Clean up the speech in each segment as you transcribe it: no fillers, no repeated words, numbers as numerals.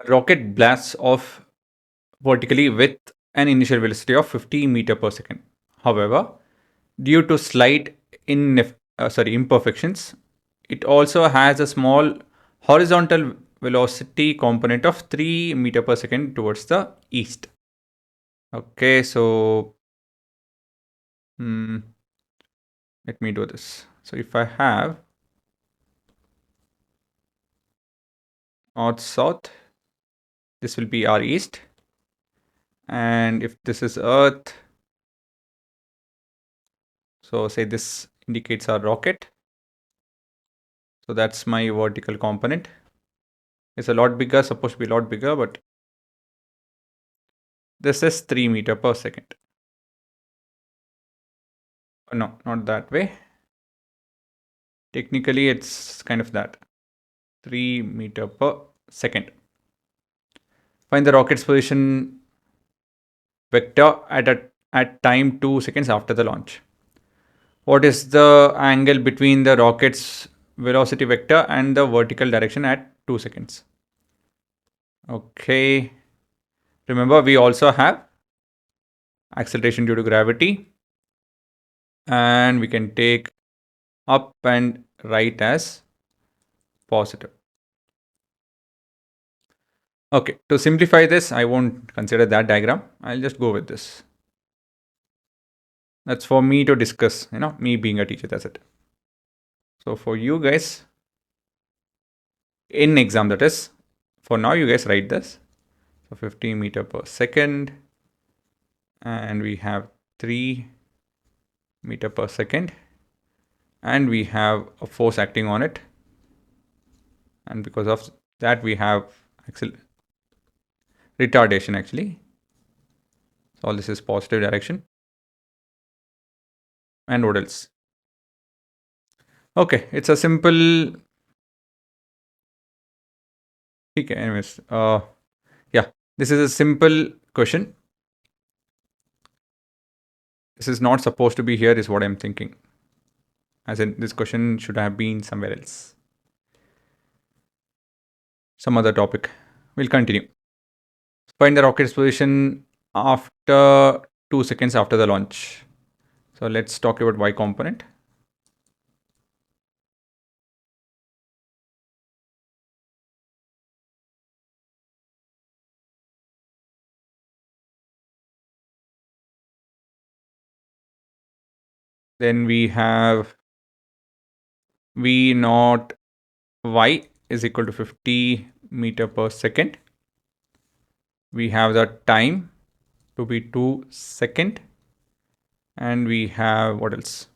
rocket blasts off vertically with an initial velocity of 50 meter per second. However, due to slight imperfections, it also has a small horizontal velocity component of 3 meter per second towards the east. Okay, so let me do this. So if I have north south, this will be our east, and if this is earth, so say this indicates our rocket, so that's my vertical component. It's a lot bigger, supposed to be a lot bigger, but this is 3 meter per second. No, not that way. Technically it's kind of that, 3 meter per second. Find the rocket's position vector at time 2 seconds after the launch. What is the angle between the rocket's velocity vector and the vertical direction at 2 seconds? Okay. Remember, we also have acceleration due to gravity, and we can take up and right as positive. Okay, to simplify this, I won't consider that diagram. I'll just go with this. That's for me to discuss, me being a teacher, that's it. So for you guys, in exam, that is, for now, you guys write this. So 50 meter per second, and we have 3 meter per second, and we have a force acting on it. And because of that, we have retardation actually. So all this is positive direction. And what else? Okay, it's a simple. Okay, anyways, yeah, this is a simple question. This is not supposed to be here, is what I'm thinking. As in, this question should have been somewhere else. Some other topic. We'll continue. Find the rocket's position after 2 seconds after the launch. So let's talk about Y component. Then we have V naught Y is equal to 50 meter per second. We have the time to be 2 seconds. And we have what else?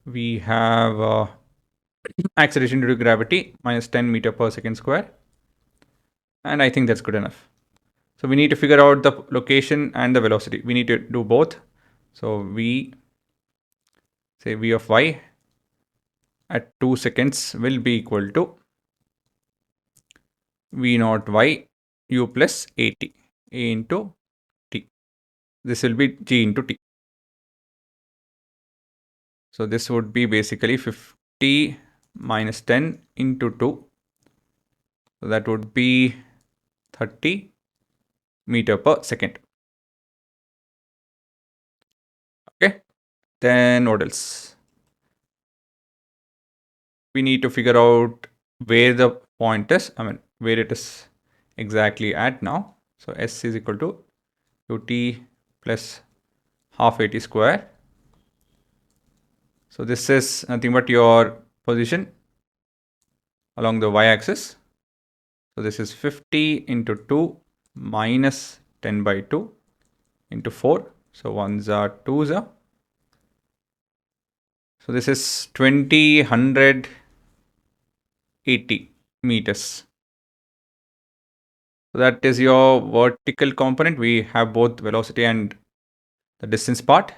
We have acceleration due to gravity minus 10 meter per second square. And I think that's good enough. So we need to figure out the location and the velocity. We need to do both. So V of Y at 2 seconds will be equal to V naught Y U plus AT, A into T. This will be G into T. So this would be basically 50 minus 10 into 2. So that would be 30 meter per second. Okay. Then what else? We need to figure out where the point is. Where it is exactly at now. So S is equal to ut plus half AT square. So this is nothing but your position along the y-axis. So this is 50 into 2 minus 10 by 2 into 4. So 1s are 2s are. So this is 180 meters. So that is your vertical component. We have both velocity and the distance part.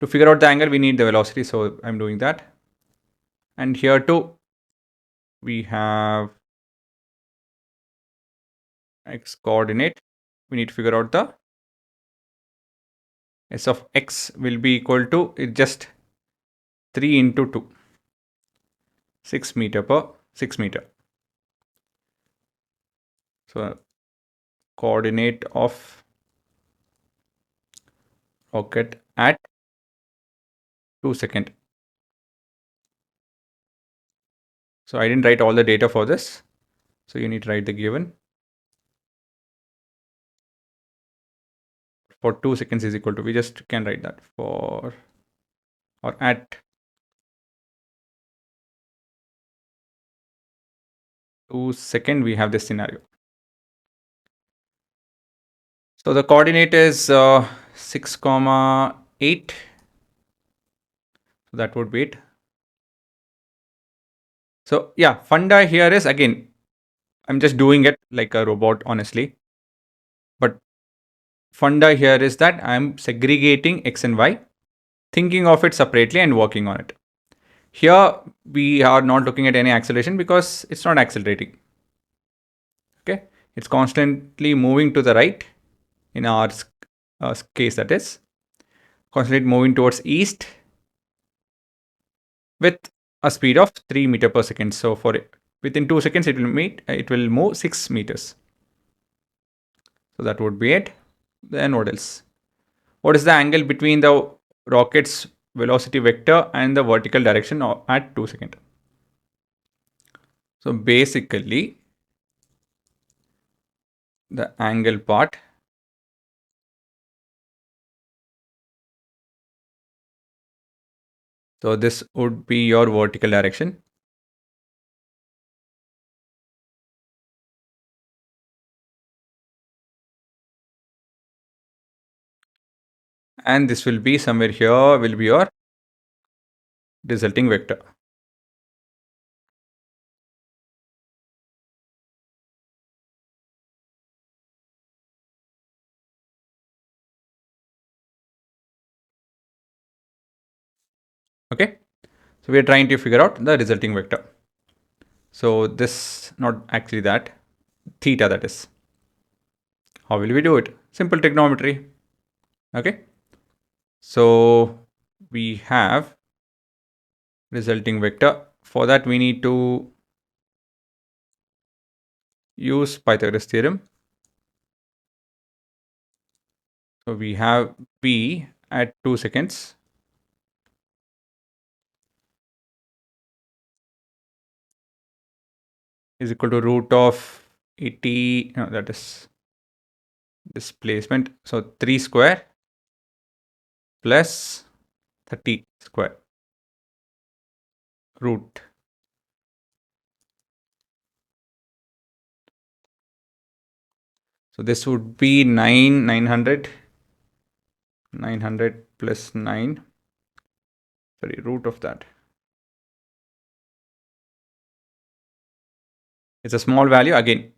To figure out the angle, we need the velocity. So I'm doing that. And here too, we have x coordinate. We need to figure out the s of x will be equal to just 3 into 2. 6 meter per 6 meter. So coordinate of rocket at 2 seconds. So I didn't write all the data for this. So you need to write the given. For 2 seconds is equal to, we just can write that for, or at 2 seconds, we have this scenario. So the coordinate is 6,8. So that would be it. So yeah, funda here is, again, I'm just doing it like a robot, honestly. But funda here is that I'm segregating x and y, thinking of it separately and working on it. Here we are not looking at any acceleration because it's not accelerating. Okay, it's constantly moving to the right. In our case, that is constantly moving towards east with a speed of 3 meter per second. So for it, within 2 seconds, it will move 6 meters. So that would be it. Then what else? What is the angle between the rocket's velocity vector and the vertical direction at 2 seconds? So basically, the angle part, so this would be your vertical direction. And this will be somewhere here, will be your resulting vector. Okay, so we are trying to figure out the resulting vector. So this, not actually that, theta, that is. How will we do it? Simple trigonometry. Okay, so we have resulting vector. For that, we need to use Pythagoras theorem. So we have p at 2 seconds is equal to root of 80, no, that is displacement. So 3 square plus 30 square root. So this would be 900 plus 9, sorry, root of that. It's a small value. Again,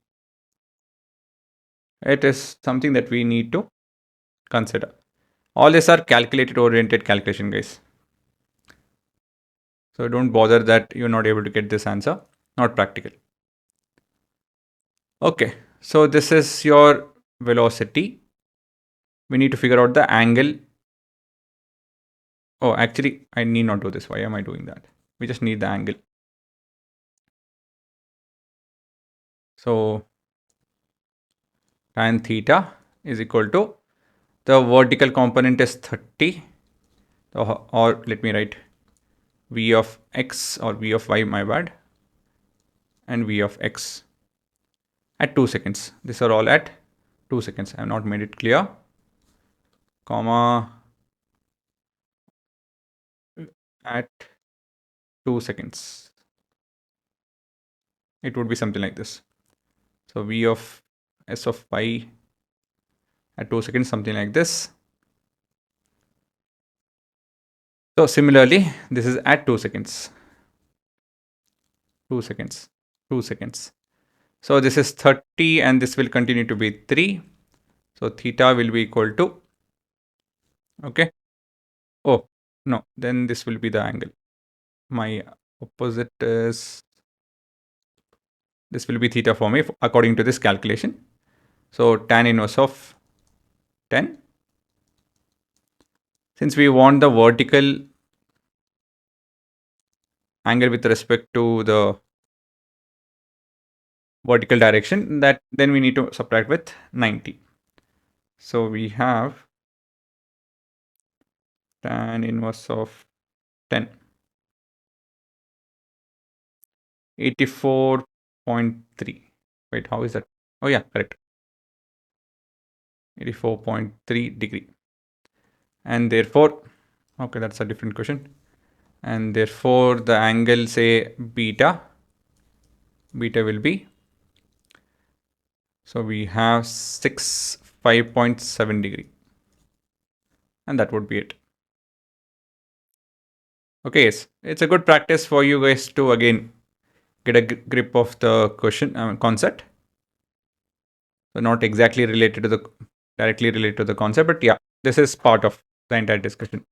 it is something that we need to consider. All these are calculated oriented calculation, guys. So don't bother that you're not able to get this answer. Not practical. Okay, so this is your velocity. We need to figure out the angle. Oh, actually, I need not do this. Why am I doing that? We just need the angle. So tan theta is equal to, the vertical component is 30, or let me write v of x or v of y, my bad, and v of x at 2 seconds. These are all at 2 seconds. I have not made it clear. Comma at 2 seconds. It would be something like this. So v of s of y at 2 seconds, something like this. So similarly, this is at 2 seconds. 2 seconds. 2 seconds. So this is 30 and this will continue to be 3. So theta will be equal to, okay. Oh, no, then this will be the angle. My opposite is, this will be theta for me according to this calculation. So tan inverse of 10. Since we want the vertical angle with respect to the vertical direction, that then we need to subtract with 90. So we have tan inverse of 10, 84.3. Wait, how is that? Oh yeah, correct. 84.3 degree. And therefore, okay, that's a different question. And therefore the angle, say beta will be, so we have 5.7 degree, and that would be it. Okay, yes, it's a good practice for you guys to again get a grip of the question concept. So not exactly related to the directly related to the concept, but yeah, this is part of the entire discussion.